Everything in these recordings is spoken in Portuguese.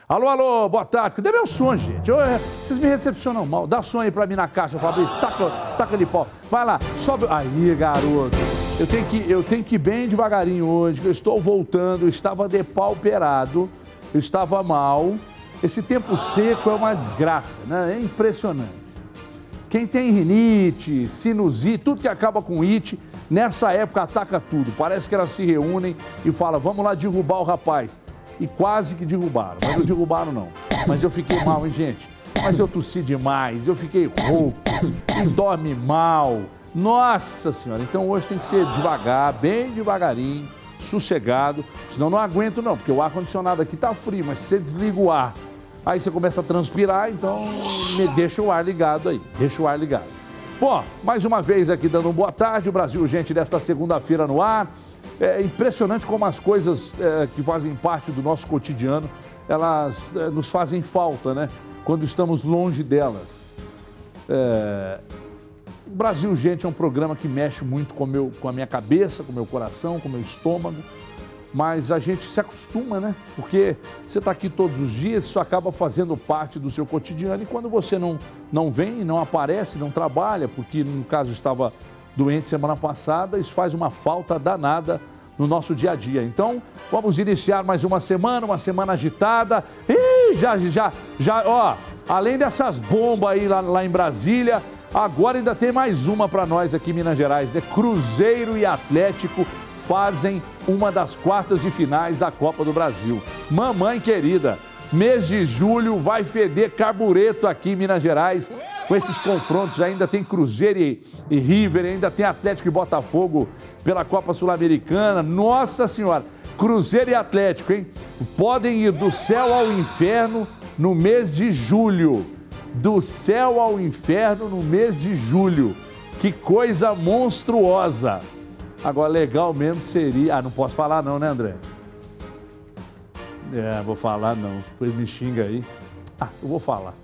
Alô, alô, boa tarde. Cadê meu som, gente? Vocês me recepcionam mal. Dá som aí pra mim na caixa, Fabrício. Taca de pau. Vai lá, sobe. Aí, garoto. Eu tenho que ir bem devagarinho hoje, que eu estou voltando. Eu estava depauperado, eu estava mal. Esse tempo seco é uma desgraça, né? É impressionante. Quem tem rinite, sinusite, tudo que acaba com it, nessa época ataca tudo. Parece que elas se reúnem e falam, vamos lá derrubar o rapaz. E quase que derrubaram, mas não derrubaram não. Mas eu fiquei mal, hein, gente? Mas eu tossi demais, eu fiquei rouco, e dorme mal. Nossa Senhora, então hoje tem que ser devagar, bem devagarinho, sossegado. Senão não aguento não, porque o ar-condicionado aqui tá frio, mas se você desliga o ar, aí você começa a transpirar, então deixa o ar ligado aí, deixa o ar ligado. Bom, mais uma vez aqui dando uma boa tarde, o Brasil Urgente desta segunda-feira no ar. É impressionante como as coisas que fazem parte do nosso cotidiano, elas nos fazem falta, né? Quando estamos longe delas. O Brasil Urgente é um programa que mexe muito com a minha cabeça, com o meu coração, com o meu estômago, mas a gente se acostuma, né? Porque você está aqui todos os dias, isso acaba fazendo parte do seu cotidiano e quando você não vem, não aparece, não trabalha, porque no caso estava doente semana passada, isso faz uma falta danada no nosso dia a dia. Então, vamos iniciar mais uma semana agitada. E ó, além dessas bombas aí lá em Brasília, agora ainda tem mais uma para nós aqui em Minas Gerais, né? Cruzeiro e Atlético fazem uma das quartas de finais da Copa do Brasil. Mamãe querida, mês de julho vai feder carbureto aqui em Minas Gerais. Com esses confrontos, ainda tem Cruzeiro e River, ainda tem Atlético e Botafogo pela Copa Sul-Americana. Nossa Senhora, Cruzeiro e Atlético, hein? Podem ir do céu ao inferno no mês de julho. Do céu ao inferno no mês de julho. Que coisa monstruosa. Agora, legal mesmo seria... Ah, não posso falar não, né, André? Vou falar não. Depois me xinga aí. Ah, eu vou falar.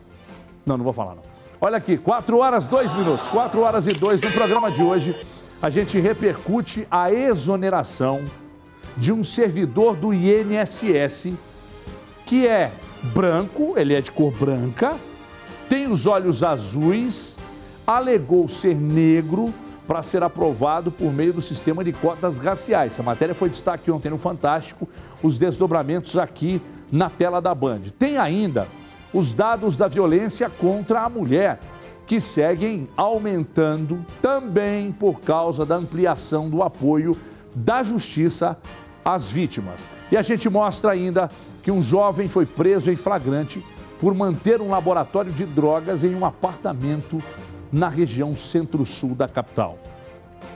Não vou falar não. Olha aqui, 4 horas 2 minutos, 4 horas e 2 no programa de hoje, a gente repercute a exoneração de um servidor do INSS que é branco, ele é de cor branca, tem os olhos azuis, alegou ser negro para ser aprovado por meio do sistema de cotas raciais. Essa matéria foi destaque ontem no Fantástico, os desdobramentos aqui na tela da Band. Tem ainda os dados da violência contra a mulher, que seguem aumentando também por causa da ampliação do apoio da justiça às vítimas. E a gente mostra ainda que um jovem foi preso em flagrante por manter um laboratório de drogas em um apartamento na região centro-sul da capital.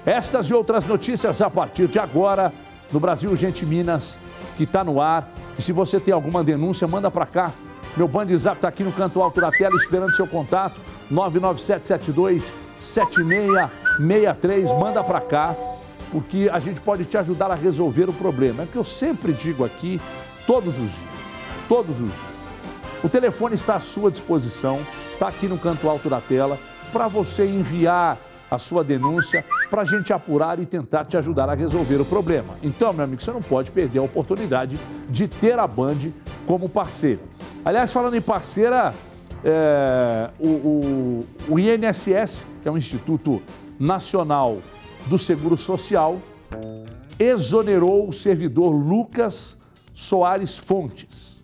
Estas e outras notícias a partir de agora no Brasil Urgente Minas, que está no ar. E se você tem alguma denúncia, manda para cá. Meu Bandzap está aqui no canto alto da tela esperando seu contato, 99772-7663, manda para cá, porque a gente pode te ajudar a resolver o problema. É que eu sempre digo aqui, todos os dias. O telefone está à sua disposição, está aqui no canto alto da tela, para você enviar a sua denúncia, para a gente apurar e tentar te ajudar a resolver o problema. Então, meu amigo, você não pode perder a oportunidade de ter a Band como parceira. Aliás, falando em parceira, o INSS, que é o Instituto Nacional do Seguro Social, exonerou o servidor Lucas Soares Fontes,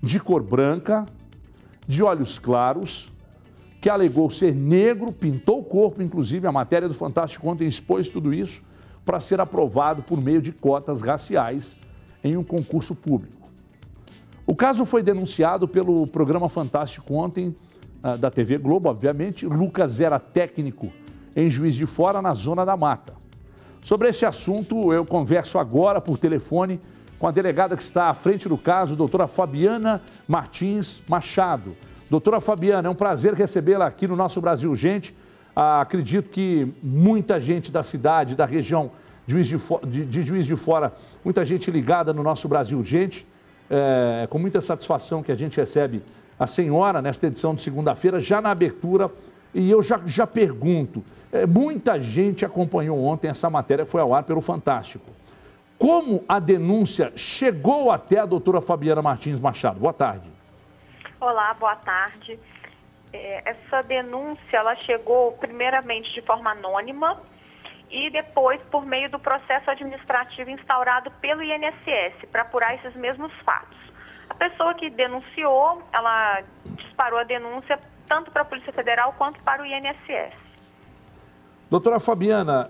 de cor branca, de olhos claros, que alegou ser negro, pintou o corpo, inclusive a matéria do Fantástico ontem expôs tudo isso, para ser aprovado por meio de cotas raciais em um concurso público. O caso foi denunciado pelo programa Fantástico ontem, da TV Globo, obviamente. Lucas era técnico em Juiz de Fora, na Zona da Mata. Sobre esse assunto, eu converso agora por telefone com a delegada que está à frente do caso, doutora Fabiana Martins Machado. Doutora Fabiana, é um prazer recebê-la aqui no nosso Brasil Urgente. Acredito que muita gente da cidade, da região de Juiz de Fora, muita gente ligada no nosso Brasil Urgente. Com muita satisfação que a gente recebe a senhora nesta edição de segunda-feira, já na abertura, e eu já pergunto, muita gente acompanhou ontem essa matéria que foi ao ar pelo Fantástico. como a denúncia chegou até a doutora Fabiana Martins Machado. Boa tarde. Olá, boa tarde. Essa denúncia, ela chegou primeiramente de forma anônima e depois por meio do processo administrativo instaurado pelo INSS para apurar esses mesmos fatos. A pessoa que denunciou, ela disparou a denúncia tanto para a Polícia Federal quanto para o INSS. Doutora Fabiana,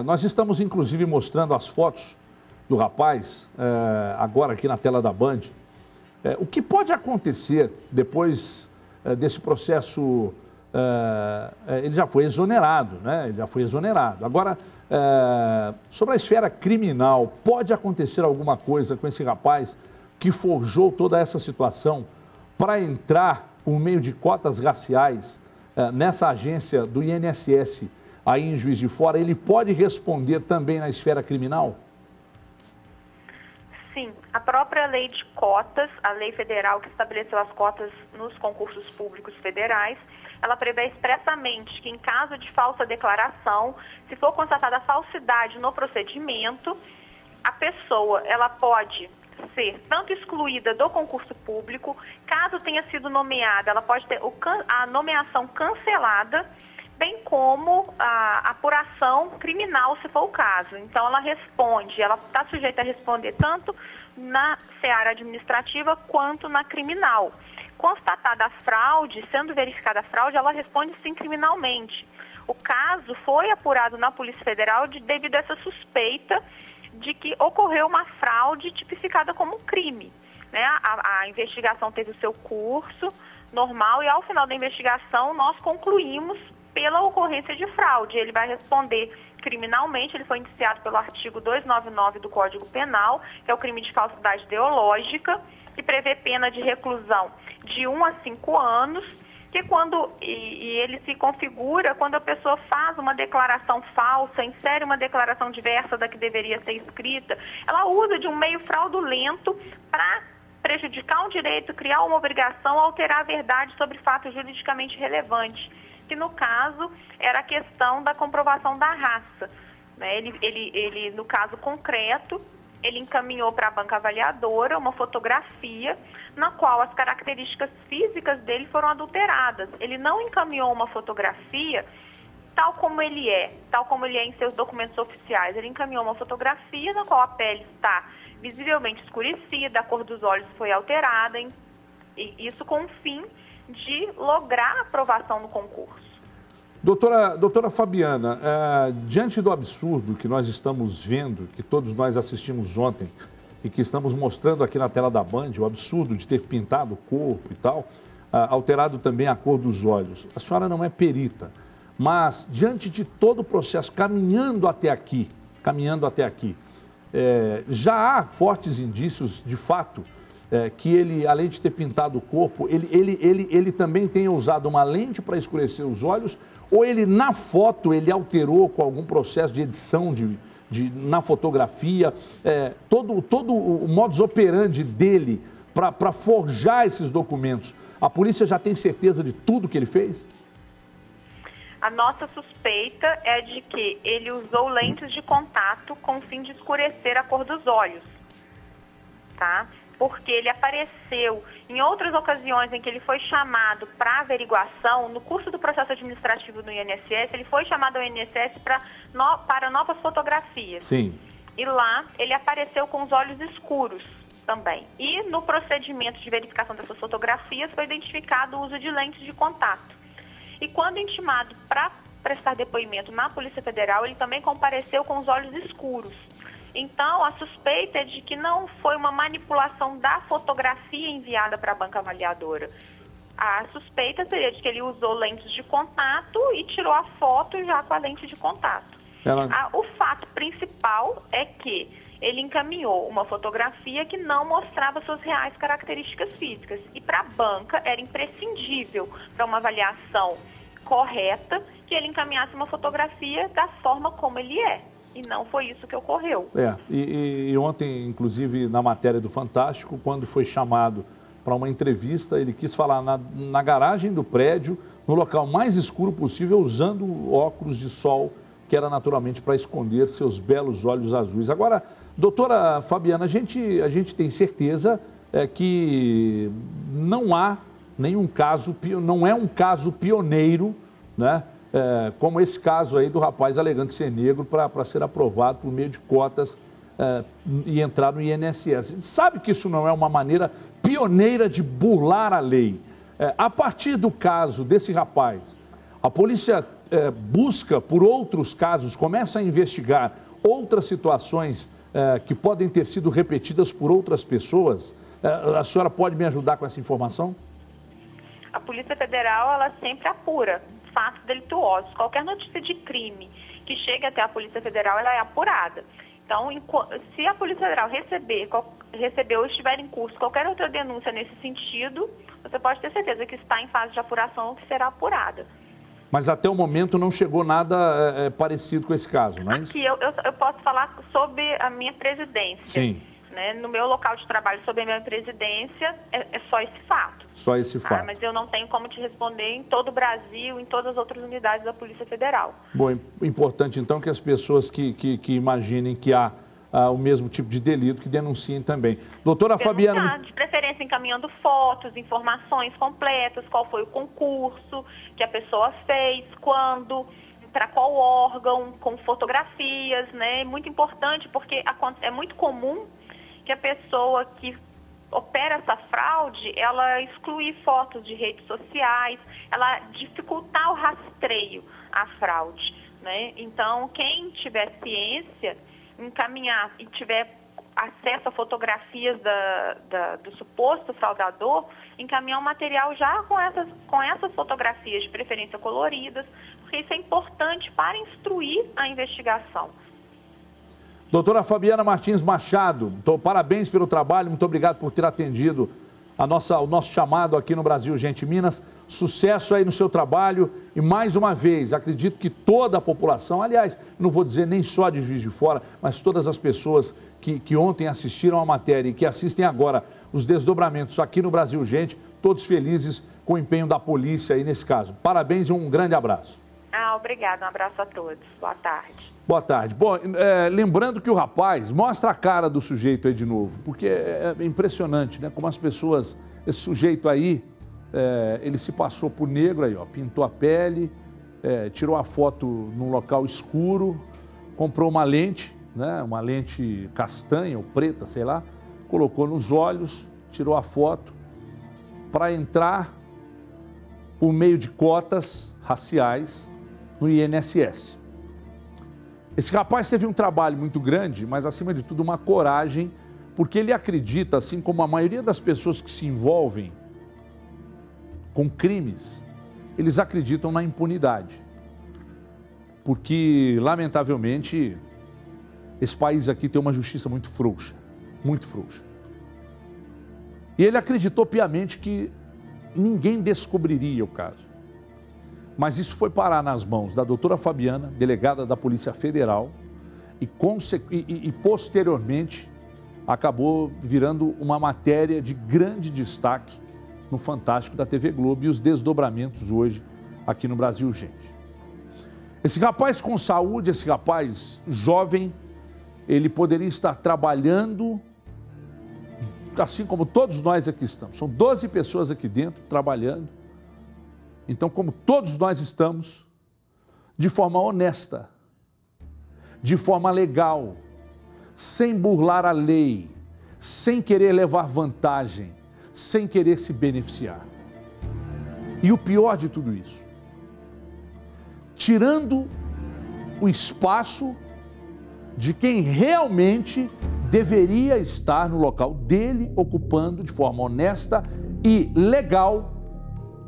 nós estamos inclusive mostrando as fotos do rapaz, agora aqui na tela da Band. O que pode acontecer depois desse processo? Ele já foi exonerado, né? Ele já foi exonerado. Agora, sobre a esfera criminal, pode acontecer alguma coisa com esse rapaz que forjou toda essa situação para entrar por meio de cotas raciais nessa agência do INSS aí em Juiz de Fora? Ele pode responder também na esfera criminal? Sim, a própria lei de cotas, a lei federal que estabeleceu as cotas nos concursos públicos federais, ela prevê expressamente que em caso de falsa declaração, se for constatada falsidade no procedimento, a pessoa ela pode ser tanto excluída do concurso público, caso tenha sido nomeada, ela pode ter a nomeação cancelada, bem como a apuração criminal, se for o caso. Então, ela está sujeita a responder tanto na seara administrativa quanto na criminal. Constatada a fraude, sendo verificada a fraude, ela responde sim criminalmente. O caso foi apurado na Polícia Federal devido a essa suspeita de que ocorreu uma fraude tipificada como um crime, né? A investigação teve o seu curso normal e ao final da investigação nós concluímos pela ocorrência de fraude. Ele vai responder criminalmente, ele foi indiciado pelo artigo 299 do Código Penal, que é o crime de falsidade ideológica, que prevê pena de reclusão de 1 a 5 anos, que ele se configura quando a pessoa faz uma declaração falsa, insere uma declaração diversa da que deveria ser escrita, ela usa de um meio fraudulento para prejudicar um direito, criar uma obrigação, alterar a verdade sobre fatos juridicamente relevantes, que no caso era a questão da comprovação da raça, né? Ele, no caso concreto, ele encaminhou para a banca avaliadora uma fotografia na qual as características físicas dele foram adulteradas. Ele não encaminhou uma fotografia tal como ele é em seus documentos oficiais. Ele encaminhou uma fotografia na qual a pele está visivelmente escurecida, a cor dos olhos foi alterada, e isso com o fim de lograr a aprovação no concurso. Doutora Fabiana, diante do absurdo que nós estamos vendo, que todos nós assistimos ontem e que estamos mostrando aqui na tela da Band, o absurdo de ter pintado o corpo e tal, alterado também a cor dos olhos. A senhora não é perita, mas diante de todo o processo caminhando até aqui, já há fortes indícios de fato que ele, além de ter pintado o corpo, ele também tenha usado uma lente para escurecer os olhos, ou ele, na foto, ele alterou com algum processo de edição na fotografia, todo o modus operandi dele para forjar esses documentos. A polícia já tem certeza de tudo que ele fez? A nossa suspeita é de que ele usou lentes de contato com o fim de escurecer a cor dos olhos, tá? Porque ele apareceu em outras ocasiões em que ele foi chamado para averiguação, no curso do processo administrativo do INSS, ele foi chamado ao INSS para novas fotografias. Sim. E lá ele apareceu com os olhos escuros também. E no procedimento de verificação dessas fotografias foi identificado o uso de lentes de contato. E quando intimado para prestar depoimento na Polícia Federal, ele também compareceu com os olhos escuros. Então, a suspeita é de que não foi uma manipulação da fotografia enviada para a banca avaliadora. A suspeita seria de que ele usou lentes de contato e tirou a foto já com a lente de contato. O fato principal é que ele encaminhou uma fotografia que não mostrava suas reais características físicas. E para a banca era imprescindível, para uma avaliação correta, que ele encaminhasse uma fotografia da forma como ele é. E não foi isso que ocorreu. E ontem, inclusive, na matéria do Fantástico, quando foi chamado para uma entrevista, ele quis falar na garagem do prédio, no local mais escuro possível, usando óculos de sol que era naturalmente para esconder seus belos olhos azuis. Agora, doutora Fabiana, a gente tem certeza que não há nenhum caso, não é um caso pioneiro, né? Como esse caso aí do rapaz alegando ser negro para ser aprovado por meio de cotas e entrar no INSS. A gente sabe que isso não é uma maneira pioneira de burlar a lei. A partir do caso desse rapaz, a polícia busca por outros casos, começa a investigar outras situações que podem ter sido repetidas por outras pessoas. A senhora pode me ajudar com essa informação? A Polícia Federal, ela sempre apura fatos delituosos. Qualquer notícia de crime que chegue até a Polícia Federal, ela é apurada. Então, se a Polícia Federal receber ou estiver em curso qualquer outra denúncia nesse sentido, você pode ter certeza que está em fase de apuração ou que será apurada. Mas até o momento não chegou nada parecido com esse caso, não é isso? Aqui eu posso falar sobre a minha presidência. Sim. Né? No meu local de trabalho, sobre a minha presidência, é só esse fato. Só esse fato. Mas eu não tenho como te responder em todo o Brasil, em todas as outras unidades da Polícia Federal. Bom, importante então que as pessoas que imaginem que há o mesmo tipo de delito, que denunciem também. Doutora Fabiana... De preferência encaminhando fotos, informações completas, qual foi o concurso que a pessoa fez, quando, para qual órgão, com fotografias, né? Muito importante, porque é muito comum que a pessoa que opera essa fraude, ela excluir fotos de redes sociais, ela dificultar o rastreio à fraude, né? Então, quem tiver ciência, encaminhar e tiver acesso a fotografias do suposto fraudador, encaminhar um material já com essas fotografias, de preferência coloridas, porque isso é importante para instruir a investigação. Doutora Fabiana Martins Machado, parabéns pelo trabalho, muito obrigado por ter atendido o nosso chamado aqui no Brasil Gente Minas. Sucesso aí no seu trabalho e, mais uma vez, acredito que toda a população, aliás, não vou dizer nem só de Juiz de Fora, mas todas as pessoas que ontem assistiram a matéria e que assistem agora os desdobramentos aqui no Brasil Gente, todos felizes com o empenho da polícia aí nesse caso. Parabéns e um grande abraço. Obrigada, um abraço a todos. Boa tarde. Boa tarde. Bom, lembrando que o rapaz, mostra a cara do sujeito aí de novo, porque é impressionante, né? Como as pessoas, esse sujeito aí, ele se passou por negro aí, ó, pintou a pele, tirou a foto num local escuro, comprou uma lente, né? Uma lente castanha ou preta, sei lá, colocou nos olhos, tirou a foto para entrar por meio de cotas raciais no INSS. Esse rapaz teve um trabalho muito grande, mas acima de tudo uma coragem, porque ele acredita, assim como a maioria das pessoas que se envolvem com crimes, eles acreditam na impunidade. Porque, lamentavelmente, esse país aqui tem uma justiça muito frouxa, muito frouxa. E ele acreditou piamente que ninguém descobriria o caso. Mas isso foi parar nas mãos da doutora Fabiana, delegada da Polícia Federal, e posteriormente acabou virando uma matéria de grande destaque no Fantástico da TV Globo e os desdobramentos hoje aqui no Brasil Gente. Esse rapaz com saúde, esse rapaz jovem, ele poderia estar trabalhando, assim como todos nós aqui estamos. São 12 pessoas aqui dentro trabalhando. Então, como todos nós estamos, de forma honesta, de forma legal, sem burlar a lei, sem querer levar vantagem, sem querer se beneficiar. E o pior de tudo isso, tirando o espaço de quem realmente deveria estar no local dele, ocupando de forma honesta e legal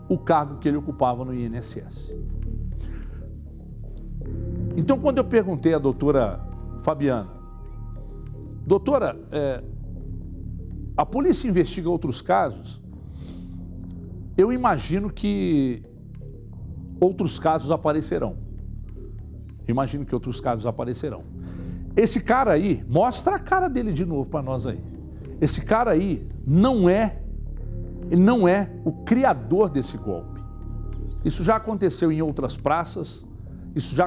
o cargo que ele ocupava no INSS. Então, quando eu perguntei à doutora Fabiana, doutora, a polícia investiga outros casos, eu imagino que outros casos aparecerão. Imagino que outros casos aparecerão. Esse cara aí, mostra a cara dele de novo para nós aí. Esse cara aí não é o criador desse golpe. Isso já aconteceu em outras praças, isso já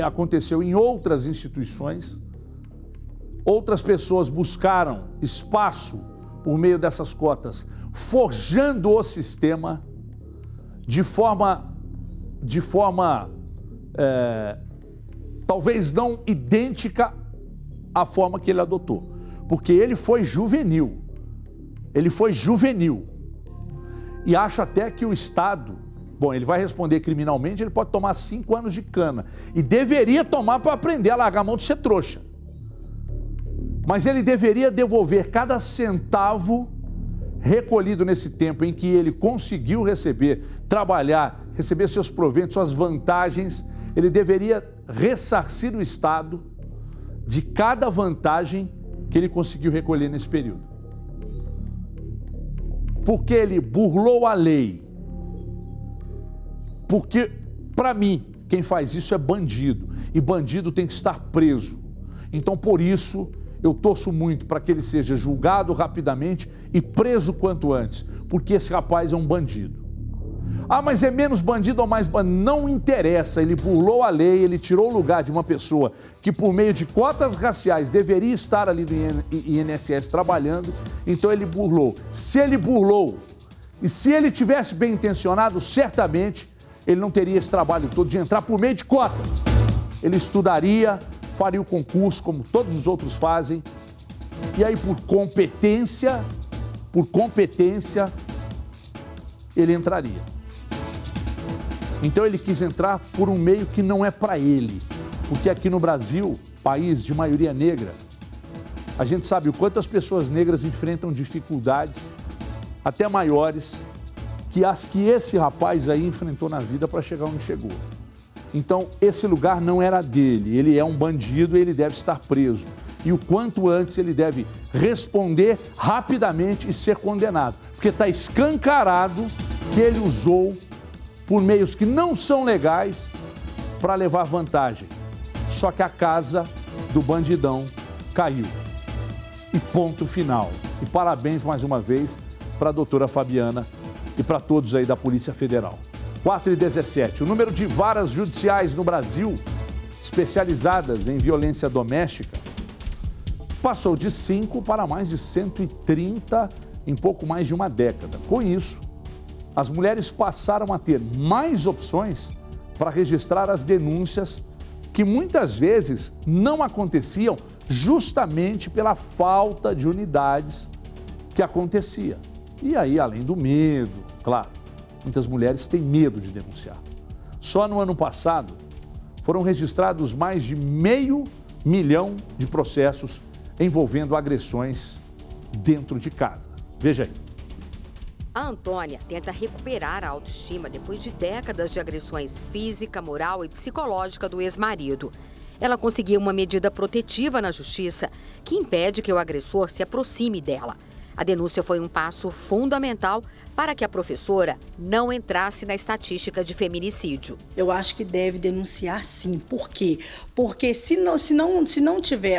aconteceu em outras instituições. Outras pessoas buscaram espaço por meio dessas cotas, forjando o sistema de forma talvez não idêntica à forma que ele adotou. Porque ele foi juvenil. Ele foi juvenil. E acho até que o Estado, bom, ele vai responder criminalmente, ele pode tomar 5 anos de cana. E deveria tomar para aprender a largar a mão de ser trouxa. Mas ele deveria devolver cada centavo recolhido nesse tempo em que ele conseguiu receber, trabalhar, receber seus proventos, suas vantagens. Ele deveria ressarcir o Estado de cada vantagem que ele conseguiu recolher nesse período. Porque ele burlou a lei. Porque, para mim, quem faz isso é bandido. E bandido tem que estar preso. Então, por isso, eu torço muito para que ele seja julgado rapidamente e preso quanto antes. Porque esse rapaz é um bandido. Ah, mas é menos bandido ou mais bandido? Não interessa, ele burlou a lei, ele tirou o lugar de uma pessoa que por meio de cotas raciais deveria estar ali no INSS trabalhando, então ele burlou. Se ele burlou e se ele tivesse bem intencionado, certamente ele não teria esse trabalho todo de entrar por meio de cotas. Ele estudaria, faria o concurso como todos os outros fazem, e aí por competência, ele entraria. Então ele quis entrar por um meio que não é para ele, porque aqui no Brasil, país de maioria negra, a gente sabe o quanto as pessoas negras enfrentam dificuldades até maiores que as que esse rapaz aí enfrentou na vida para chegar onde chegou. Então esse lugar não era dele, ele é um bandido e ele deve estar preso. E o quanto antes ele deve responder rapidamente e ser condenado, porque está escancarado que ele usou por meios que não são legais para levar vantagem. Só que a casa do bandidão caiu. E ponto final. E parabéns mais uma vez para a doutora Fabiana e para todos aí da Polícia Federal. 4h17. O número de varas judiciais no Brasil especializadas em violência doméstica passou de 5 para mais de 130 em pouco mais de uma década. Com isso, as mulheres passaram a ter mais opções para registrar as denúncias que muitas vezes não aconteciam justamente pela falta de unidades que acontecia. E aí, além do medo, claro, muitas mulheres têm medo de denunciar. Só no ano passado foram registrados mais de 500 mil de processos envolvendo agressões dentro de casa. Veja aí. A Antônia tenta recuperar a autoestima depois de décadas de agressões física, moral e psicológica do ex-marido. Ela conseguiu uma medida protetiva na justiça que impede que o agressor se aproxime dela. A denúncia foi um passo fundamental para que a professora não entrasse na estatística de feminicídio. Eu acho que deve denunciar sim. Por quê? Porque se não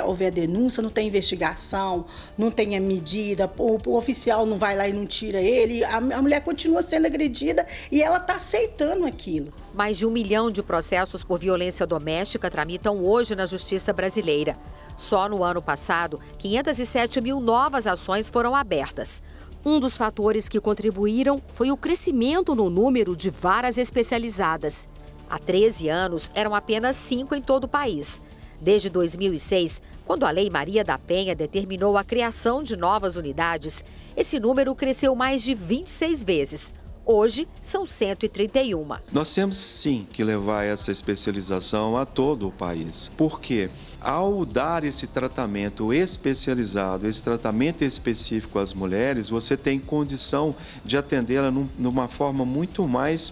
houver denúncia, não tem investigação, não tem a medida, o oficial não vai lá e não tira ele, a mulher continua sendo agredida e ela está aceitando aquilo. Mais de 1 milhão de processos por violência doméstica tramitam hoje na Justiça brasileira. Só no ano passado, 507 mil novas ações foram abertas. Um dos fatores que contribuíram foi o crescimento no número de varas especializadas. Há 13 anos, eram apenas 5 em todo o país. Desde 2006, quando a Lei Maria da Penha determinou a criação de novas unidades, esse número cresceu mais de 26 vezes. Hoje, são 131. Nós temos, sim, que levar essa especialização a todo o país. Por quê? Ao dar esse tratamento especializado, esse tratamento específico às mulheres, você tem condição de atendê-la numa forma muito mais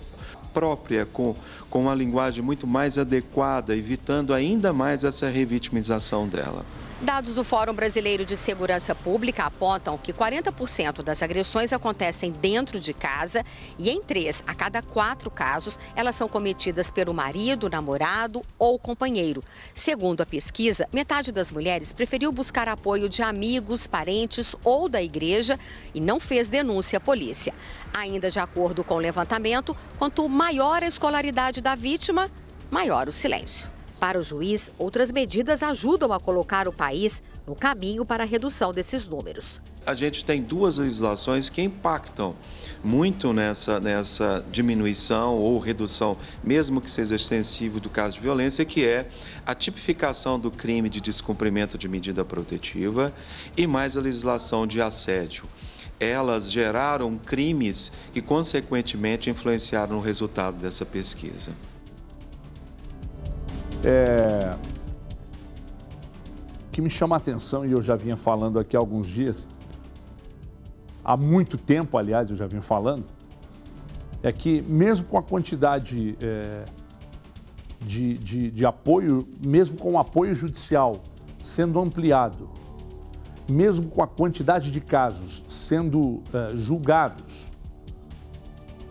própria, com uma linguagem muito mais adequada, evitando ainda mais essa revitimização dela. Dados do Fórum Brasileiro de Segurança Pública apontam que 40% das agressões acontecem dentro de casa e em 3 a cada 4 casos elas são cometidas pelo marido, namorado ou companheiro. Segundo a pesquisa, metade das mulheres preferiu buscar apoio de amigos, parentes ou da igreja e não fez denúncia à polícia. Ainda de acordo com o levantamento, quanto maior a escolaridade da vítima, maior o silêncio. Para o juiz, outras medidas ajudam a colocar o país no caminho para a redução desses números. A gente tem duas legislações que impactam muito nessa diminuição ou redução, mesmo que seja extensivo do caso de violência, que é a tipificação do crime de descumprimento de medida protetiva e mais a legislação de assédio. Elas geraram crimes que, consequentemente, influenciaram o resultado dessa pesquisa. O que me chama a atenção, e eu já vinha falando aqui há alguns dias, há muito tempo, aliás, eu já vinha falando, é que mesmo com a quantidade de apoio, mesmo com o apoio judicial sendo ampliado, mesmo com a quantidade de casos sendo julgados,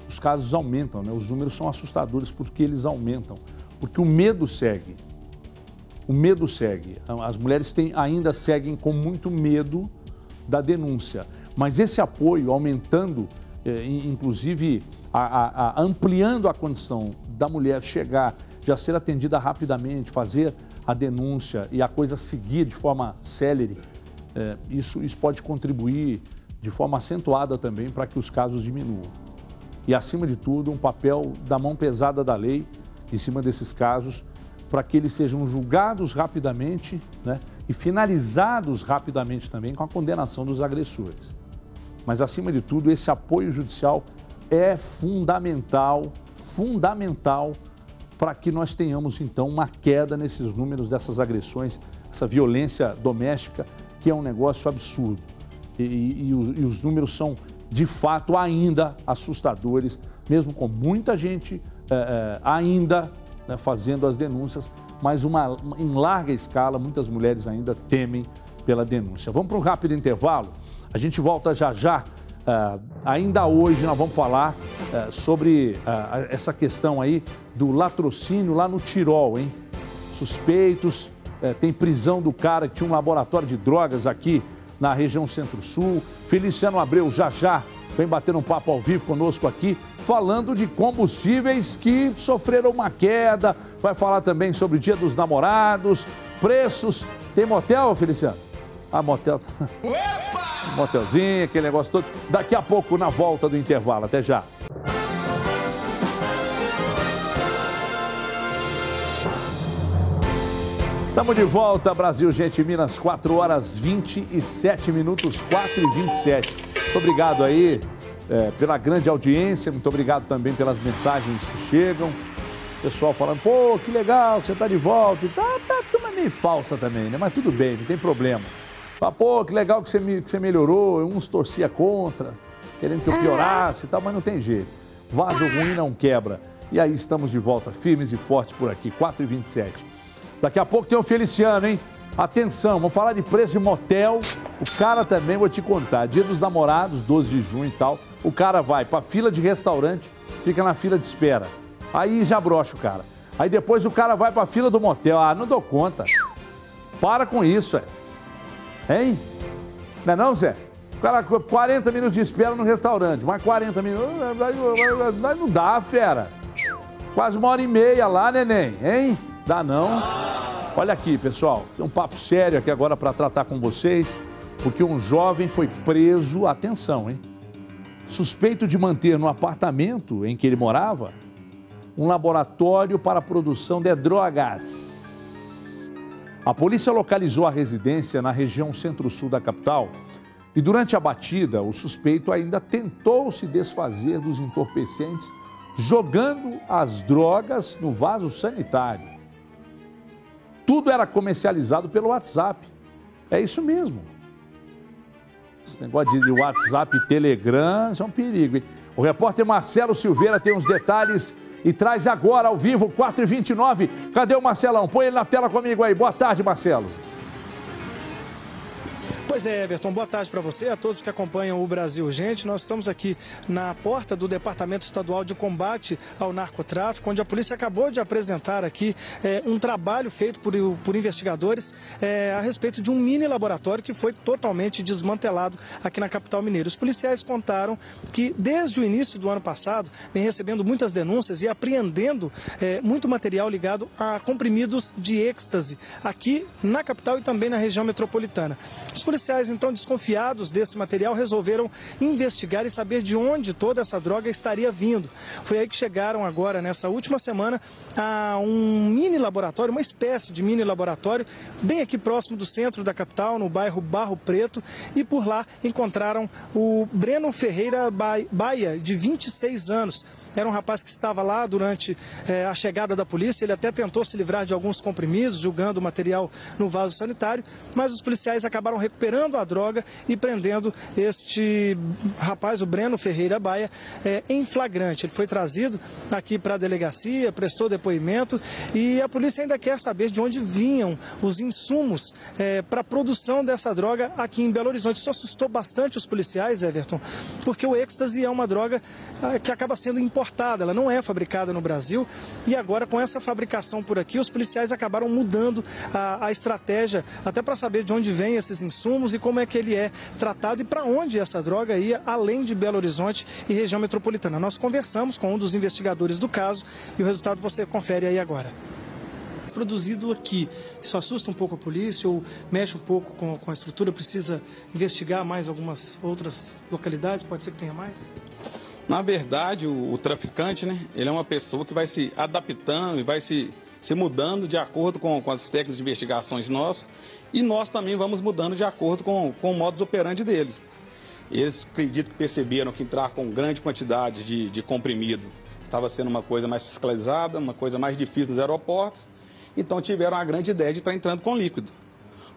os casos aumentam, né? Os números são assustadores porque eles aumentam, porque o medo segue. O medo segue. As mulheres ainda seguem com muito medo da denúncia. Mas esse apoio aumentando, inclusive ampliando a condição da mulher chegar, já ser atendida rapidamente, fazer a denúncia e a coisa seguir de forma célere, isso pode contribuir de forma acentuada também para que os casos diminuam. E, acima de tudo, um papel da mão pesada da lei em cima desses casos, para que eles sejam julgados rapidamente, né, e finalizados rapidamente também com a condenação dos agressores. Mas, acima de tudo, esse apoio judicial é fundamental para que nós tenhamos, então, uma queda nesses números dessas agressões, essa violência doméstica, que é um negócio absurdo. E os números são, de fato, ainda assustadores, mesmo com muita gente ainda fazendo as denúncias, mas em larga escala, muitas mulheres ainda temem pela denúncia. Vamos para um rápido intervalo, a gente volta já já. Ainda hoje nós vamos falar sobre essa questão aí do latrocínio lá no Tirol, hein? Suspeitos, tem prisão do cara que tinha um laboratório de drogas aqui na região Centro-Sul. Feliciano Abreu já vem bater um papo ao vivo conosco aqui, falando de combustíveis que sofreram uma queda. Vai falar também sobre o Dia dos Namorados, preços. Tem motel, Feliciano? Motel. Motelzinho, aquele negócio todo. Daqui a pouco, na volta do intervalo. Até já. Estamos de volta, Brasil, gente, Minas, 4 horas 27 minutos, 4h27. Muito obrigado aí pela grande audiência, muito obrigado também pelas mensagens que chegam. Pessoal falando, pô, que legal que você está de volta. E tá meio falsa também, né? Mas tudo bem, não tem problema. Fala, pô, que legal que você melhorou. Uns torcia contra, querendo que eu piorasse e tal, mas não tem jeito. Vaso ruim não quebra. E aí estamos de volta, firmes e fortes por aqui, 4h27. Daqui a pouco tem o Feliciano, hein? Atenção, vamos falar de preço de motel. O cara também, vou te contar, Dia dos Namorados, 12 de junho e tal. O cara vai para fila de restaurante, fica na fila de espera. Aí já brocha o cara. Aí depois o cara vai para fila do motel. Não dou conta. Para com isso, hein? Não é não, Zé? O cara, 40 minutos de espera no restaurante, mais 40 minutos, não dá, fera. Quase 1h30 lá, neném, hein? Dá não. Olha aqui, pessoal, tem um papo sério aqui agora para tratar com vocês, porque um jovem foi preso, atenção, hein? Suspeito de manter no apartamento em que ele morava um laboratório para a produção de drogas. A polícia localizou a residência na região centro-sul da capital e, durante a batida, o suspeito ainda tentou se desfazer dos entorpecentes, jogando as drogas no vaso sanitário. Tudo era comercializado pelo WhatsApp. É isso mesmo. Esse negócio de WhatsApp e Telegram, isso é um perigo, hein? O repórter Marcelo Silveira tem os detalhes e traz agora ao vivo, 4h29. Cadê o Marcelão? Põe ele na tela comigo aí. Boa tarde, Marcelo. Pois é, Everton, boa tarde para você, a todos que acompanham o Brasil Urgente. Nós estamos aqui na porta do Departamento Estadual de Combate ao Narcotráfico, onde a polícia acabou de apresentar aqui um trabalho feito por investigadores a respeito de um mini laboratório que foi totalmente desmantelado aqui na capital mineira. Os policiais contaram que desde o início do ano passado vem recebendo muitas denúncias e apreendendo muito material ligado a comprimidos de êxtase aqui na capital e também na região metropolitana. Os policiais, então, desconfiados desse material, resolveram investigar e saber de onde toda essa droga estaria vindo. Foi aí que chegaram agora, nessa última semana, a um mini laboratório, uma espécie de mini laboratório, bem aqui próximo do centro da capital, no bairro Barro Preto, e por lá encontraram o Breno Ferreira Baia, de 26 anos. Era um rapaz que estava lá durante a chegada da polícia. Ele até tentou se livrar de alguns comprimidos, julgando o material no vaso sanitário, mas os policiais acabaram recuperando a droga e prendendo este rapaz, o Breno Ferreira Baia, em flagrante. Ele foi trazido aqui para a delegacia, prestou depoimento e a polícia ainda quer saber de onde vinham os insumos para a produção dessa droga aqui em Belo Horizonte. Isso assustou bastante os policiais, Everton, porque o êxtase é uma droga que acaba sendo importada, ela não é fabricada no Brasil e agora com essa fabricação por aqui, os policiais acabaram mudando a estratégia até para saber de onde vêm esses insumos e como é que ele é tratado e para onde essa droga ia, além de Belo Horizonte e região metropolitana. Nós conversamos com um dos investigadores do caso e o resultado você confere aí agora. Produzido aqui, isso assusta um pouco a polícia ou mexe um pouco com a estrutura? Precisa investigar mais algumas outras localidades? Pode ser que tenha mais? Na verdade, o traficante, né, ele é uma pessoa que vai se adaptando e vai se mudando de acordo com as técnicas de investigações nossas e nós também vamos mudando de acordo com o modus operandi deles. Eles acredito que perceberam que entrar com grande quantidade de comprimido estava sendo uma coisa mais fiscalizada, uma coisa mais difícil nos aeroportos, então tiveram a grande ideia de estar entrando com líquido.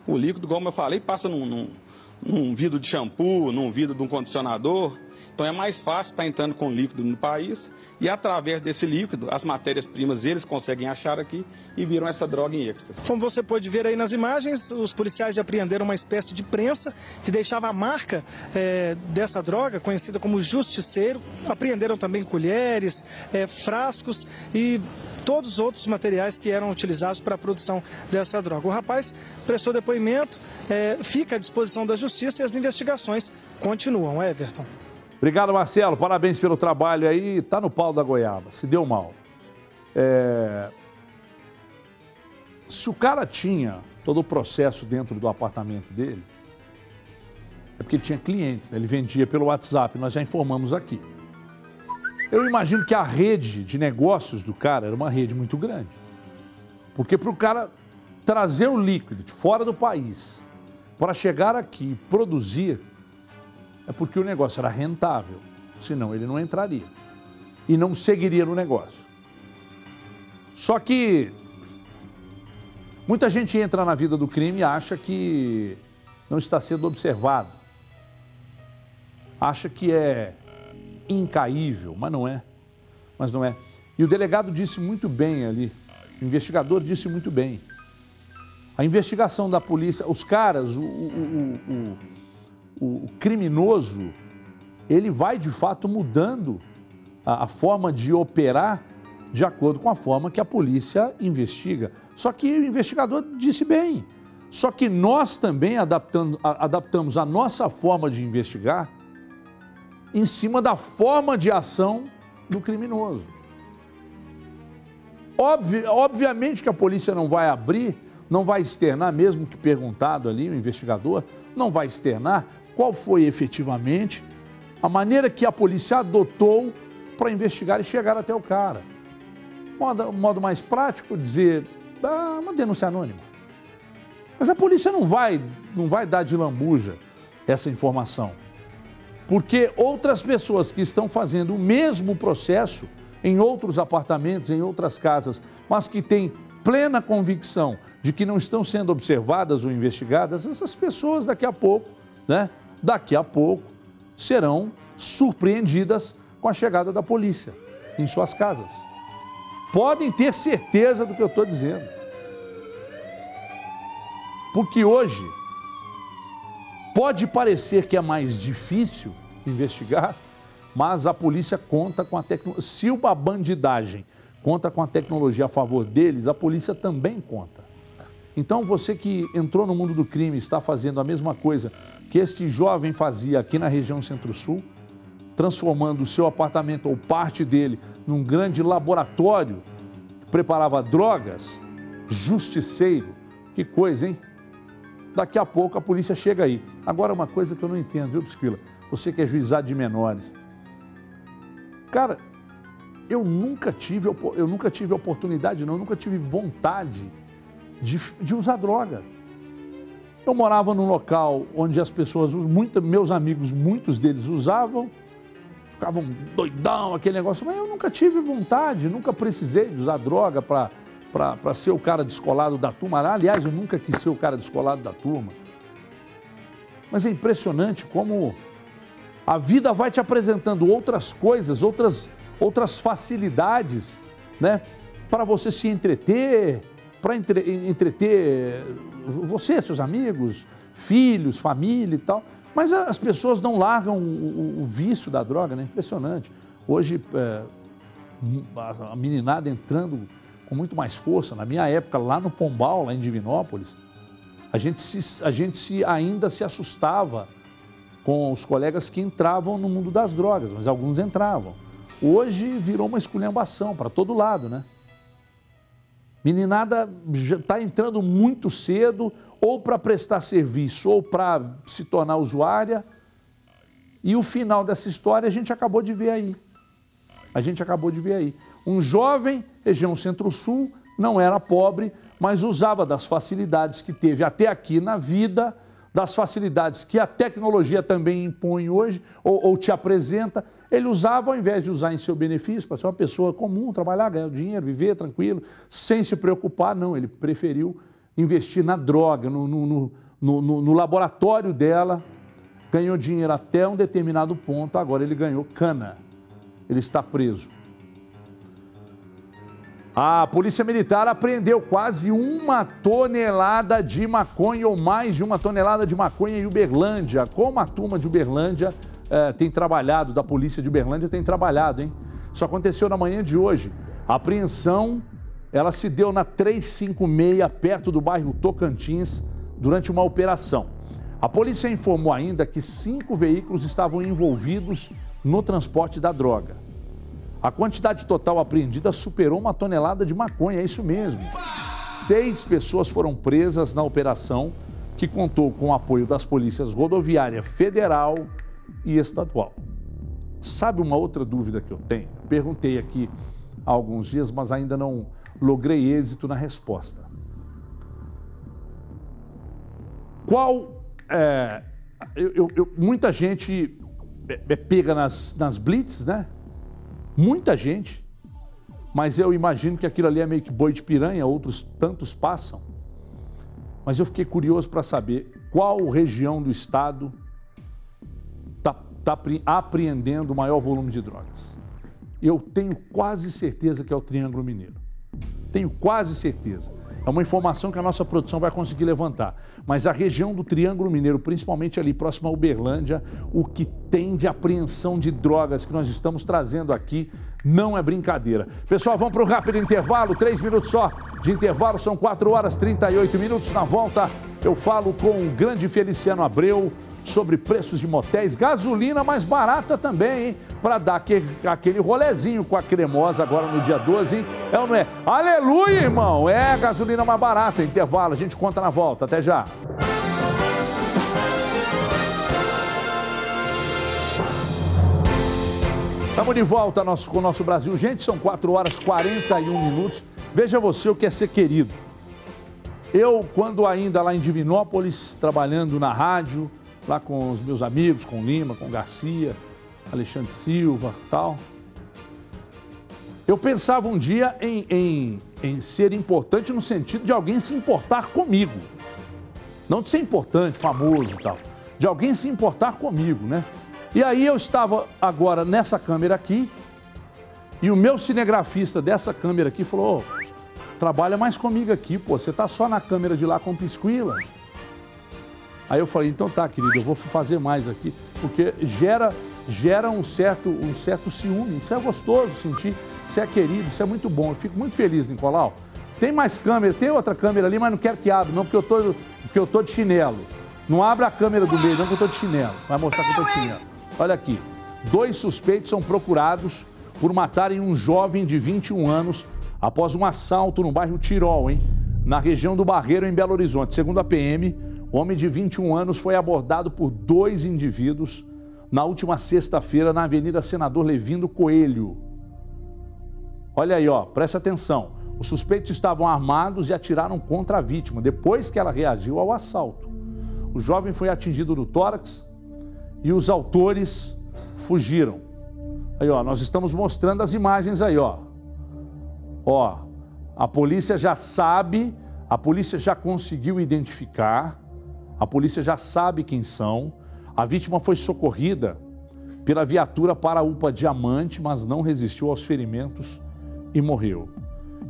O líquido, como eu falei, passa num vidro de shampoo, num vidro de um condicionador. Então é mais fácil estar entrando com líquido no país e através desse líquido, as matérias-primas eles conseguem achar aqui e viram essa droga em êxtase. Como você pode ver aí nas imagens, os policiais apreenderam uma espécie de prensa que deixava a marca dessa droga, conhecida como justiceiro. Apreenderam também colheres, frascos e todos os outros materiais que eram utilizados para a produção dessa droga. O rapaz prestou depoimento, fica à disposição da justiça e as investigações continuam. Everton. Obrigado, Marcelo. Parabéns pelo trabalho aí. Tá no pau da goiaba. Se deu mal. Se o cara tinha todo o processo dentro do apartamento dele, é porque ele tinha clientes, né? Ele vendia pelo WhatsApp. Nós já informamos aqui. Eu imagino que a rede de negócios do cara era uma rede muito grande. Porque para o cara trazer o líquido de fora do país, para chegar aqui e produzir, é porque o negócio era rentável, senão ele não entraria e não seguiria no negócio. Só que muita gente entra na vida do crime e acha que não está sendo observado, acha que é incaível, mas não é. E o delegado disse muito bem ali, o investigador disse muito bem. A investigação da polícia, os caras, o criminoso, ele vai de fato mudando a forma de operar de acordo com a forma que a polícia investiga. Só que o investigador disse bem, só que nós também adaptamos a nossa forma de investigar em cima da forma de ação do criminoso. Obviamente que a polícia não vai abrir, não vai externar, mesmo que perguntado ali, o investigador não vai externar qual foi efetivamente a maneira que a polícia adotou para investigar e chegar até o cara. Um modo mais prático, dizer, uma denúncia anônima. Mas a polícia não vai dar de lambuja essa informação. Porque outras pessoas que estão fazendo o mesmo processo em outros apartamentos, em outras casas, mas que têm plena convicção de que não estão sendo observadas ou investigadas, essas pessoas daqui a pouco, serão surpreendidas com a chegada da polícia em suas casas. Podem ter certeza do que eu estou dizendo. Porque hoje, Pode parecer que é mais difícil investigar, mas a polícia conta com a tecnologia. Se a bandidagem conta com a tecnologia a favor deles, a polícia também conta. Então você que entrou no mundo do crime está fazendo a mesma coisa que este jovem fazia aqui na região Centro-Sul, transformando o seu apartamento ou parte dele num grande laboratório que preparava drogas, justiceiro, que coisa, hein? Daqui a pouco a polícia chega aí. Agora uma coisa que eu não entendo, viu, Priscila? Você que é juizado de menores. Cara, eu nunca tive oportunidade, não, eu nunca tive vontade de usar droga. Eu morava num local onde as pessoas, meus amigos, muitos deles usavam, ficavam doidão, aquele negócio, mas eu nunca tive vontade, nunca precisei de usar droga para ser o cara descolado da turma. Aliás, eu nunca quis ser o cara descolado da turma. Mas é impressionante como a vida vai te apresentando outras coisas, outras facilidades, né? Para você se entreter, para entreter você, seus amigos, filhos, família e tal. Mas as pessoas não largam o vício da droga, né? Impressionante. Hoje, a meninada entrando com muito mais força. Na minha época, lá no Pombal, lá em Divinópolis, a gente ainda se assustava com os colegas que entravam no mundo das drogas, mas alguns entravam. Hoje virou uma esculhambação para todo lado, né? Meninada já está entrando muito cedo, ou para prestar serviço, ou para se tornar usuária. E o final dessa história a gente acabou de ver aí. Um jovem, região Centro-Sul, não era pobre, mas usava das facilidades que teve até aqui na vida, das facilidades que a tecnologia também impõe hoje, ou te apresenta. Ele usava, ao invés de usar em seu benefício, para ser uma pessoa comum, trabalhar, ganhar dinheiro, viver tranquilo, sem se preocupar, não. Ele preferiu investir na droga, no laboratório dela, ganhou dinheiro até um determinado ponto, agora ele ganhou cana. Ele está preso. A Polícia Militar apreendeu quase 1 tonelada de maconha ou mais de 1 tonelada de maconha em Uberlândia. Como a turma de Uberlândia tem trabalhado, da Polícia de Uberlândia tem trabalhado, hein? Isso aconteceu na manhã de hoje. A apreensão, ela se deu na 356, perto do bairro Tocantins, durante uma operação. A polícia informou ainda que 5 veículos estavam envolvidos no transporte da droga. A quantidade total apreendida superou 1 tonelada de maconha, é isso mesmo. 6 pessoas foram presas na operação, que contou com o apoio das polícias rodoviária federal e estadual. Sabe uma outra dúvida que eu tenho? Perguntei aqui há alguns dias, mas ainda não logrei êxito na resposta. Muita gente pega nas blitz, né? Muita gente, mas eu imagino que aquilo ali é meio que boi de piranha, outros tantos passam. Mas eu fiquei curioso para saber qual região do estado está apreendendo o maior volume de drogas. Eu tenho quase certeza que é o Triângulo Mineiro. Tenho quase certeza. É uma informação que a nossa produção vai conseguir levantar. Mas a região do Triângulo Mineiro, principalmente ali próximo a Uberlândia, o que tem de apreensão de drogas que nós estamos trazendo aqui não é brincadeira. Pessoal, vamos para o rápido intervalo, 3 minutos só de intervalo, são 4 horas e 38 minutos. Na volta eu falo com o grande Feliciano Abreu sobre preços de motéis, gasolina mais barata também, hein? Para dar aquele rolezinho com a cremosa agora no dia 12, hein? É ou não é? Aleluia, irmão! É gasolina mais barata, intervalo, a gente conta na volta. Até já! Estamos de volta com o nosso Brasil. Gente, são 4 horas e 41 minutos. Veja você o que é ser querido. Eu, quando ainda lá em Divinópolis, trabalhando na rádio, lá com os meus amigos, com Lima, com Garcia, Alexandre Silva e tal, eu pensava um dia em ser importante no sentido de alguém se importar comigo. Não de ser importante, famoso e tal, de alguém se importar comigo, né? E aí eu estava agora nessa câmera aqui, e o meu cinegrafista dessa câmera aqui falou: trabalha mais comigo aqui, pô, você tá só na câmera de lá com Pisquila. Aí eu falei, então tá, querido, eu vou fazer mais aqui, porque gera um certo ciúme. Isso é gostoso sentir, isso é querido, isso é muito bom. Eu fico muito feliz, Nicolau. Tem mais câmera, tem outra câmera ali, mas não quero que abra, não, porque eu tô de chinelo. Não abra a câmera do meio, não, que eu tô de chinelo. Vai mostrar que eu tô de chinelo. Olha aqui. 2 suspeitos são procurados por matarem um jovem de 21 anos após um assalto no bairro Tirol, na região do Barreiro, em Belo Horizonte. Segundo a PM, o homem de 21 anos foi abordado por 2 indivíduos na última sexta-feira na Avenida Senador Levindo Coelho. Olha aí, ó, presta atenção. Os suspeitos estavam armados e atiraram contra a vítima, depois que ela reagiu ao assalto. O jovem foi atingido no tórax e os autores fugiram. Aí, ó, nós estamos mostrando as imagens aí, ó. Ó, a polícia já sabe, a polícia já conseguiu identificar, a polícia já sabe quem são. A vítima foi socorrida pela viatura para a UPA Diamante, mas não resistiu aos ferimentos e morreu.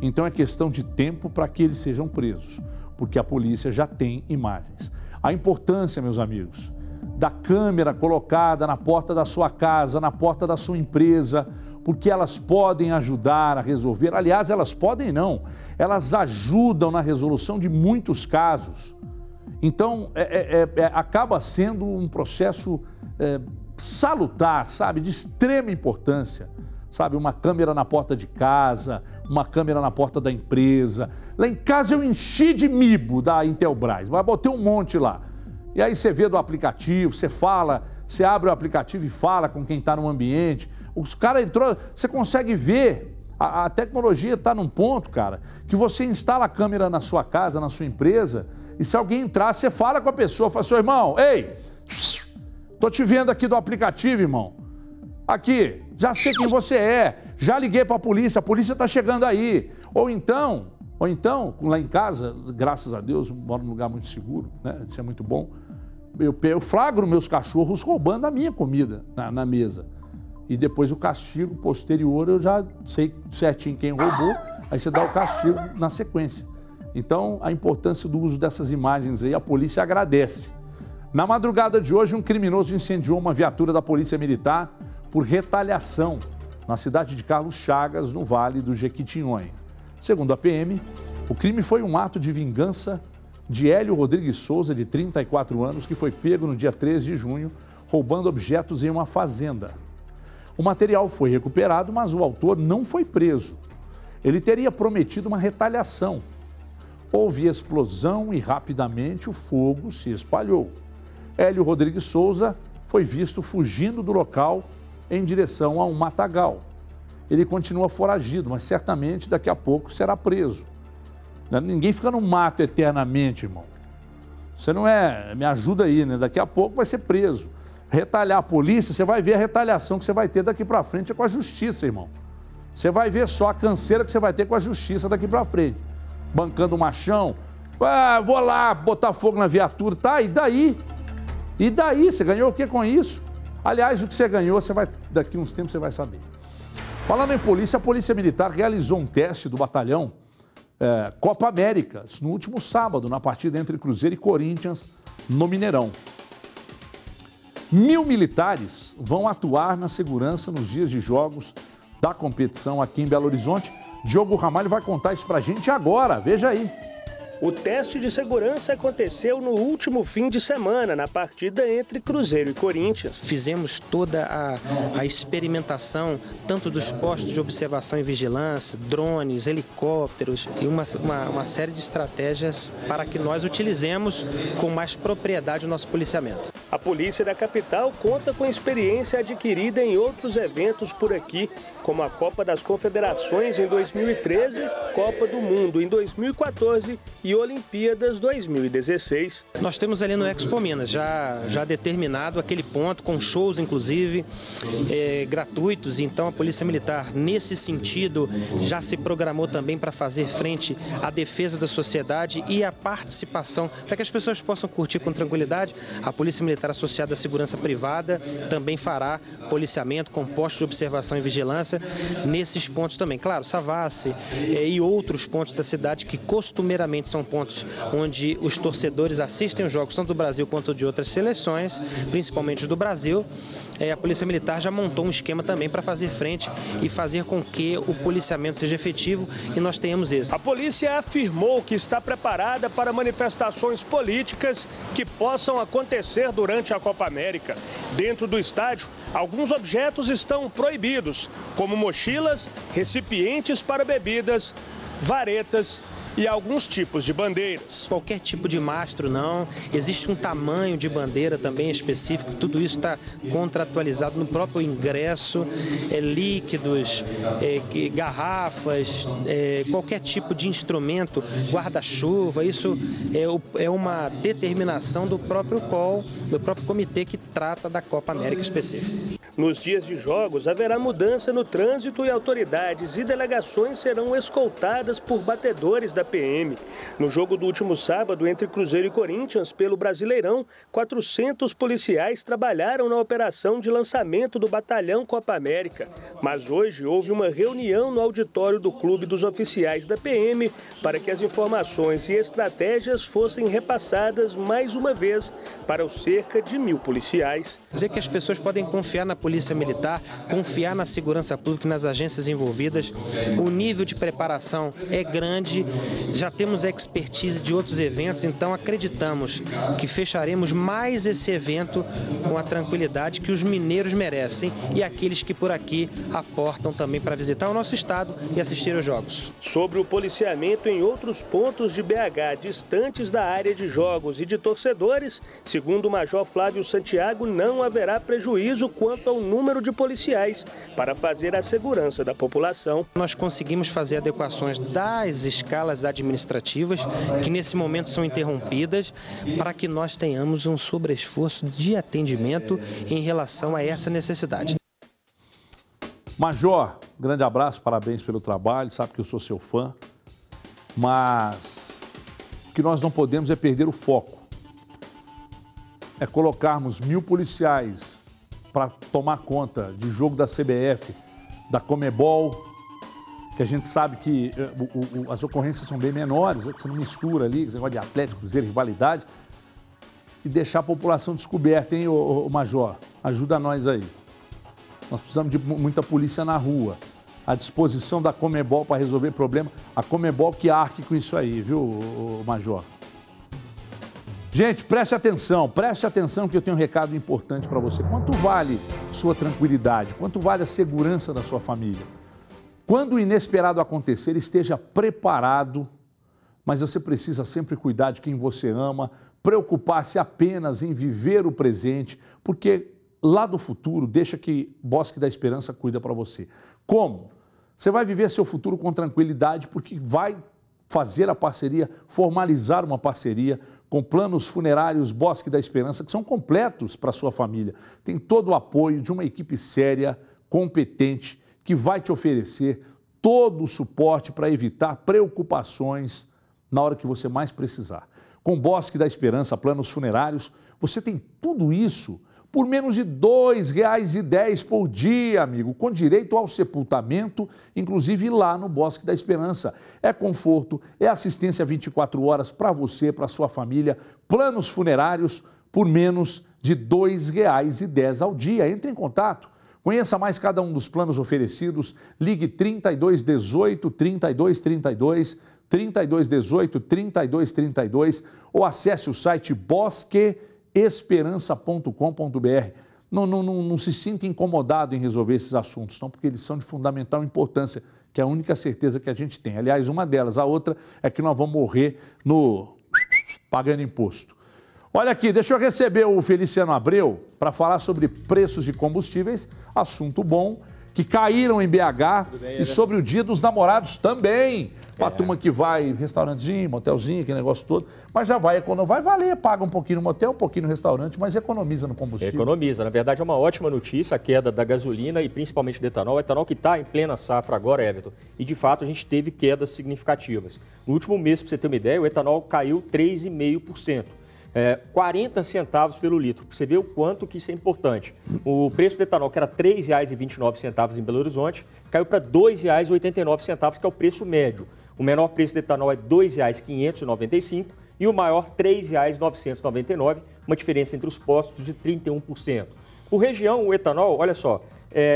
Então é questão de tempo para que eles sejam presos, porque a polícia já tem imagens. A importância, meus amigos, da câmera colocada na porta da sua casa, na porta da sua empresa, porque elas podem ajudar a resolver. Aliás, elas podem não, elas ajudam na resolução de muitos casos. Então, acaba sendo um processo salutar, sabe, de extrema importância. Sabe, uma câmera na porta de casa, uma câmera na porta da empresa. Lá em casa eu enchi de MIBO da Intelbras, mas botei um monte lá. E aí você vê do aplicativo, você fala, você abre o aplicativo e fala com quem está no ambiente. Os caras entrou, você consegue ver, a tecnologia está num ponto, cara, que você instala a câmera na sua casa, na sua empresa, e se alguém entrar, você fala com a pessoa, fala, seu irmão, ei, tô te vendo aqui do aplicativo, irmão. Aqui, já sei quem você é, já liguei para a polícia está chegando aí. Ou então, lá em casa, graças a Deus, moro num lugar muito seguro, né? Isso é muito bom. Eu flagro meus cachorros roubando a minha comida na mesa. E depois o castigo posterior, eu já sei certinho quem roubou, aí você dá o castigo na sequência. Então, a importância do uso dessas imagens aí, a polícia agradece. Na madrugada de hoje, um criminoso incendiou uma viatura da Polícia Militar por retaliação na cidade de Carlos Chagas, no Vale do Jequitinhonha. Segundo a PM, o crime foi um ato de vingança de Hélio Rodrigues Souza, de 34 anos, que foi pego no dia 13 de junho, roubando objetos em uma fazenda. O material foi recuperado, mas o autor não foi preso. Ele teria prometido uma retaliação. Houve explosão e rapidamente o fogo se espalhou. Hélio Rodrigues Souza foi visto fugindo do local em direção a um matagal. Ele continua foragido, mas certamente daqui a pouco será preso. Ninguém fica no mato eternamente, irmão. Você não é... Me ajuda aí, né? Daqui a pouco vai ser preso. Retalhar a polícia, você vai ver a retaliação que você vai ter daqui para frente é com a justiça, irmão. Você vai ver só a canseira que você vai ter com a justiça daqui para frente. Bancando o machão. Ah, vou lá botar fogo na viatura, tá? E daí? E daí? Você ganhou o que com isso? Aliás, o que você ganhou, daqui a uns tempos você vai saber. Falando em polícia, a Polícia Militar realizou um teste do batalhão Copa Américas no último sábado, na partida entre Cruzeiro e Corinthians, no Mineirão. 1000 militares vão atuar na segurança nos dias de jogos da competição aqui em Belo Horizonte. Diogo Ramalho vai contar isso pra gente agora, veja aí. O teste de segurança aconteceu no último fim de semana, na partida entre Cruzeiro e Corinthians. Fizemos toda a experimentação, tanto dos postos de observação e vigilância, drones, helicópteros e uma série de estratégias para que nós utilizemos com mais propriedade o nosso policiamento. A polícia da capital conta com experiência adquirida em outros eventos por aqui, como a Copa das Confederações em 2013, Copa do Mundo em 2014 e Olimpíadas 2016. Nós temos ali no Expo Minas já determinado aquele ponto, com shows inclusive gratuitos, então a Polícia Militar nesse sentido já se programou também para fazer frente à defesa da sociedade e à participação, para que as pessoas possam curtir com tranquilidade. A Polícia Militar associada à segurança privada também fará policiamento com postos de observação e vigilância nesses pontos também. Claro, Savassi e outros pontos da cidade que costumeiramente são são pontos onde os torcedores assistem os jogos, tanto do Brasil quanto de outras seleções, principalmente do Brasil. A Polícia Militar já montou um esquema também para fazer frente e fazer com que o policiamento seja efetivo e nós tenhamos êxito. A polícia afirmou que está preparada para manifestações políticas que possam acontecer durante a Copa América. Dentro do estádio, alguns objetos estão proibidos, como mochilas, recipientes para bebidas, varetas e alguns tipos de bandeiras. Qualquer tipo de mastro não, existe um tamanho de bandeira também específico, tudo isso está contratualizado no próprio ingresso, líquidos, garrafas, qualquer tipo de instrumento, guarda-chuva, isso é uma determinação do próprio COL, do próprio comitê que trata da Copa América específica. Nos dias de jogos, haverá mudança no trânsito e autoridades e delegações serão escoltadas por batedores da PM. No jogo do último sábado, entre Cruzeiro e Corinthians, pelo Brasileirão, 400 policiais trabalharam na operação de lançamento do Batalhão Copa América. Mas hoje houve uma reunião no auditório do Clube dos Oficiais da PM para que as informações e estratégias fossem repassadas mais uma vez para os cerca de 1.000 policiais. Dizer que as pessoas podem confiar na Polícia Militar, confiar na segurança pública e nas agências envolvidas. O nível de preparação é grande, já temos a expertise de outros eventos, então acreditamos que fecharemos mais esse evento com a tranquilidade que os mineiros merecem e aqueles que por aqui aportam também para visitar o nosso estado e assistir aos jogos. Sobre o policiamento em outros pontos de BH distantes da área de jogos e de torcedores, segundo o Major Flávio Santiago, não haverá prejuízo quanto ao número de policiais para fazer a segurança da população. Nós conseguimos fazer adequações das escalas administrativas, que nesse momento são interrompidas, para que nós tenhamos um sobreesforço de atendimento em relação a essa necessidade. Major, grande abraço, parabéns pelo trabalho, sabe que eu sou seu fã, mas o que nós não podemos é perder o foco. É colocarmos 1.000 policiais para tomar conta de jogo da CBF, da Comebol, que a gente sabe que as ocorrências são bem menores, você não mistura ali, esse negócio de Atlético, Cruzeiro, rivalidade, e deixar a população descoberta, hein, ô Major? Ajuda nós aí. Nós precisamos de muita polícia na rua, à disposição da Comebol para resolver problema. A Comebol que arque com isso aí, viu, Major? Gente, preste atenção que eu tenho um recado importante para você. Quanto vale sua tranquilidade? Quanto vale a segurança da sua família? Quando o inesperado acontecer, esteja preparado, mas você precisa sempre cuidar de quem você ama, preocupar-se apenas em viver o presente, porque lá do futuro, deixa que Bosque da Esperança cuida para você. Como? Você vai viver seu futuro com tranquilidade, porque vai fazer a parceria, formalizar uma parceria com planos funerários Bosque da Esperança, que são completos para a sua família. Tem todo o apoio de uma equipe séria, competente, que vai te oferecer todo o suporte para evitar preocupações na hora que você mais precisar. Com Bosque da Esperança, planos funerários, você tem tudo isso por menos de R$ 2,10 por dia, amigo, com direito ao sepultamento, inclusive lá no Bosque da Esperança. É conforto, é assistência 24 horas para você, para sua família. Planos funerários por menos de R$ 2,10 ao dia. Entre em contato. Conheça mais cada um dos planos oferecidos. Ligue 3218 3232, 3218 3232 ou acesse o site bosqueesperança.com.br. Não se sinta incomodado em resolver esses assuntos, não, porque eles são de fundamental importância, que é a única certeza que a gente tem. Aliás, uma delas, a outra é que nós vamos morrer pagando imposto. Olha aqui, deixa eu receber o Feliciano Abreu para falar sobre preços de combustíveis, assunto bom, que caíram em BH bem, e sobre o Dia dos Namorados também. Para a turma que vai restaurantezinho, motelzinho, aquele negócio todo, mas já vai valer, paga um pouquinho no motel, um pouquinho no restaurante, mas economiza no combustível. Economiza, na verdade é uma ótima notícia a queda da gasolina e principalmente do etanol. O etanol que está em plena safra agora, Everton, e de fato a gente teve quedas significativas. No último mês, para você ter uma ideia, o etanol caiu 3,5%. 40 centavos pelo litro, para você ver o quanto que isso é importante. O preço do etanol, que era R$ 3,29 em Belo Horizonte, caiu para R$ 2,89, que é o preço médio. O menor preço do etanol é R$ 2,595 e o maior R$ 3,999, uma diferença entre os postos de 31%. Por região, o etanol, olha só,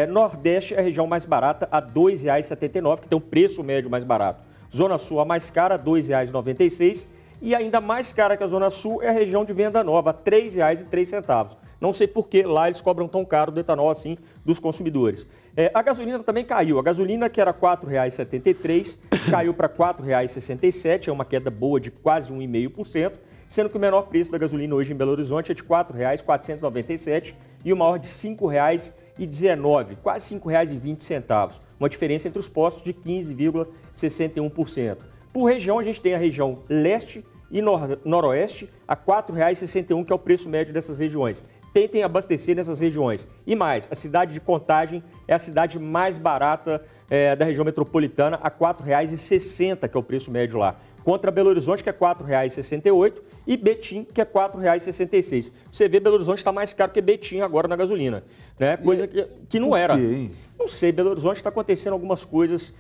Nordeste é a região mais barata, a R$ 2,79, que tem o preço médio mais barato. Zona Sul, a mais cara, R$ 2,96. E ainda mais cara que a Zona Sul é a região de Venda Nova, R$ 3,03. Não sei por que lá eles cobram tão caro do etanol assim dos consumidores. A gasolina também caiu. A gasolina, que era R$ 4,73, caiu para R$ 4,67, é uma queda boa de quase 1,5%, sendo que o menor preço da gasolina hoje em Belo Horizonte é de R$ 4,497 e o maior de R$ 5,19, quase R$ 5,20. Uma diferença entre os postos de 15,61%. Por região, a gente tem a região leste e noroeste a R$ 4,61, que é o preço médio dessas regiões. Tentem abastecer nessas regiões. E mais, a cidade de Contagem é a cidade mais barata da região metropolitana, a R$ 4,60, que é o preço médio lá. Contra Belo Horizonte, que é R$ 4,68, e Betim, que é R$ 4,66. Você vê, Belo Horizonte está mais caro que Betim agora na gasolina, né? Coisa que não era. Não sei, Belo Horizonte está acontecendo algumas coisas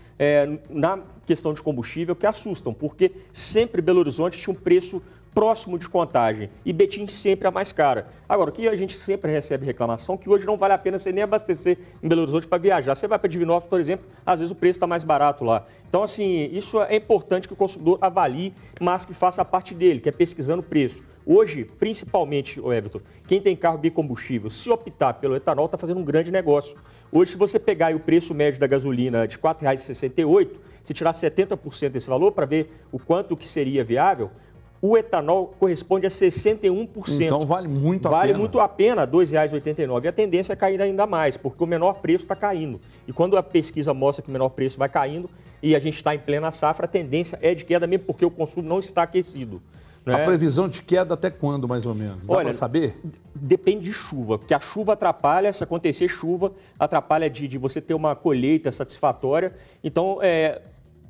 na questão de combustível que assustam, porque sempre Belo Horizonte tinha um preço próximo de Contagem e Betim sempre a mais cara. Agora, o que a gente sempre recebe reclamação que hoje não vale a pena você nem abastecer em Belo Horizonte para viajar. Você vai para Divinópolis, por exemplo, às vezes o preço está mais barato lá. Então, assim, isso é importante que o consumidor avalie, mas que faça a parte dele, que é pesquisando o preço. Hoje, principalmente, Everton, quem tem carro bicombustível, se optar pelo etanol, está fazendo um grande negócio. Hoje, se você pegar aí o preço médio da gasolina de R$ 4,68, se tirar 70% desse valor para ver o quanto que seria viável, o etanol corresponde a 61%. Então vale muito a pena. Vale muito a pena, R$ 2,89. E a tendência é cair ainda mais, porque o menor preço está caindo. E quando a pesquisa mostra que o menor preço vai caindo e a gente está em plena safra, a tendência é de queda mesmo porque o consumo não está aquecido. A previsão de queda até quando, mais ou menos? Dá para saber? Depende de chuva, porque a chuva atrapalha, se acontecer chuva, atrapalha de você ter uma colheita satisfatória. Então,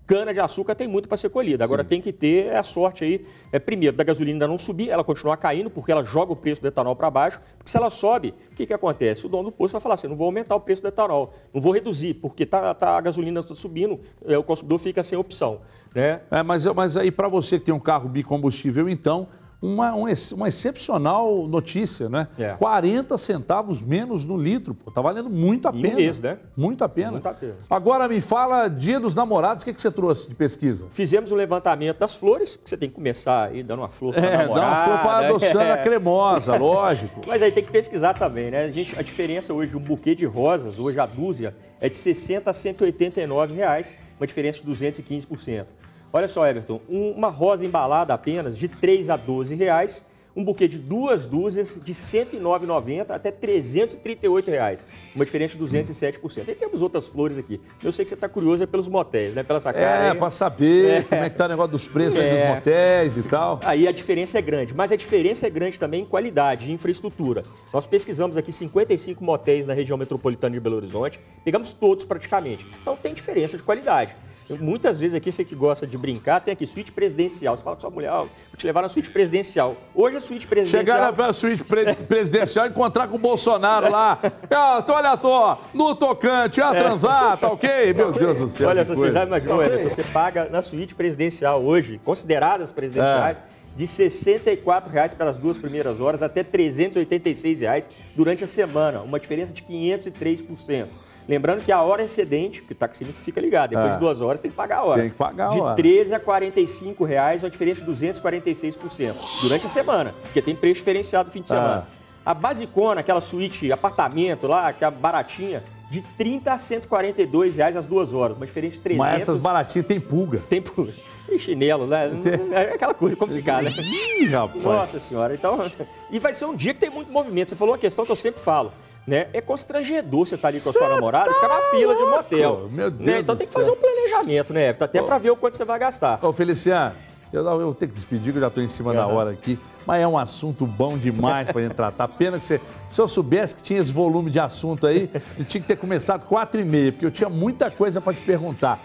cana-de-açúcar tem muito para ser colhida. Agora, tem que ter a sorte aí, primeiro, da gasolina ainda não subir, ela continuar caindo, porque ela joga o preço do etanol para baixo. Porque se ela sobe, o que acontece? O dono do posto vai falar assim, não vou aumentar o preço do etanol, não vou reduzir, porque a gasolina está subindo, o consumidor fica sem opção. Né? Mas aí, para você que tem um carro bicombustível, então, uma excepcional notícia, né? 40 centavos menos no litro, pô, tá valendo muito a pena. Mês, né? Muito a pena. Muito a pena. Agora me fala, Dia dos Namorados, o que você trouxe de pesquisa? Fizemos um levantamento das flores, que você tem que começar aí dando uma flor para namorada. Dá uma flor para adoçar a cremosa, lógico. Mas aí tem que pesquisar também, né? A diferença hoje de um buquê de rosas, hoje a dúzia, é de R$ 60 a R$ 189, uma diferença de 215%. Olha só, Everton, uma rosa embalada apenas de R$ 3 a R$ 12, um buquê de 2 dúzias de R$ 109,90 até R$ 338, uma diferença de 207%. E temos outras flores aqui. Eu sei que você está curioso pelos motéis, né? Pela sacada. Para saber como é que está o negócio dos preços dos motéis e tal. Aí a diferença é grande, mas a diferença é grande também em qualidade, em infraestrutura. Nós pesquisamos aqui 55 motéis na região metropolitana de Belo Horizonte, pegamos todos praticamente. Então tem diferença de qualidade. Muitas vezes aqui, você que gosta de brincar, tem aqui suíte presidencial. Você fala com sua mulher, vou te levar na suíte presidencial. Hoje a suíte presidencial... Chegar na suíte presidencial e encontrar com o Bolsonaro lá. Olha só, no tocante, a transar, tá ok? Meu Deus do céu. Olha, você já imaginou, Everton, você paga na suíte presidencial hoje, consideradas presidenciais, de R$ 64 pelas 2 primeiras horas até R$ 386 durante a semana. Uma diferença de 503%. Lembrando que a hora excedente, que o taxímetro fica ligado, depois de 2 horas tem que pagar a hora. Tem que pagar a hora. De R$ 13 a R$ 45, uma diferença de 246%. Durante a semana, porque tem preço diferenciado no fim de semana. A basicona, aquela suíte, apartamento lá, que é baratinha, de R$ 30 a R$ 142 às 2 horas. Uma diferença de 300... Mas essas baratinhas tem pulga. Tem pulga. E chinelo, né? É aquela coisa complicada. Ih, rapaz. Nossa senhora. Então, e vai ser um dia que tem muito movimento. Você falou uma questão que eu sempre falo. Né? É constrangedor você estar ali com a sua namorada e ficar na fila de um motel. Meu Deus, né? Então tem que fazer um planejamento, né, Everton? Até para ver o quanto você vai gastar. Ô, Feliciano, eu vou ter que despedir, que eu já estou em cima da hora aqui. Mas é um assunto bom demais para gente tratar. Pena que se eu soubesse que tinha esse volume de assunto aí, eu tinha que ter começado 4h30, porque eu tinha muita coisa para te perguntar.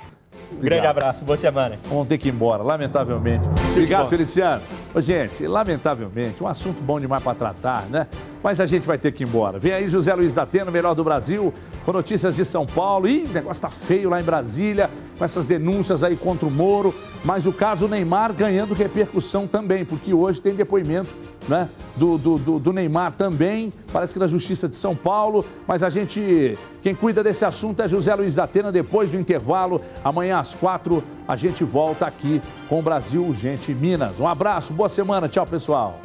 Grande abraço, boa semana. Vamos ter que ir embora, lamentavelmente. Obrigado, Feliciano. Ô, gente, lamentavelmente, um assunto bom demais para tratar, né? mas a gente vai ter que ir embora. Vem aí José Luiz da Atena, melhor do Brasil, com notícias de São Paulo. Ih, o negócio tá feio lá em Brasília, com essas denúncias aí contra o Moro, mas o caso Neymar ganhando repercussão também, porque hoje tem depoimento, né, do Neymar também, parece que da Justiça de São Paulo, mas quem cuida desse assunto é José Luiz da Atena. Depois do intervalo, amanhã às 4, a gente volta aqui com o Brasil Urgente Minas. Um abraço, boa semana, tchau pessoal.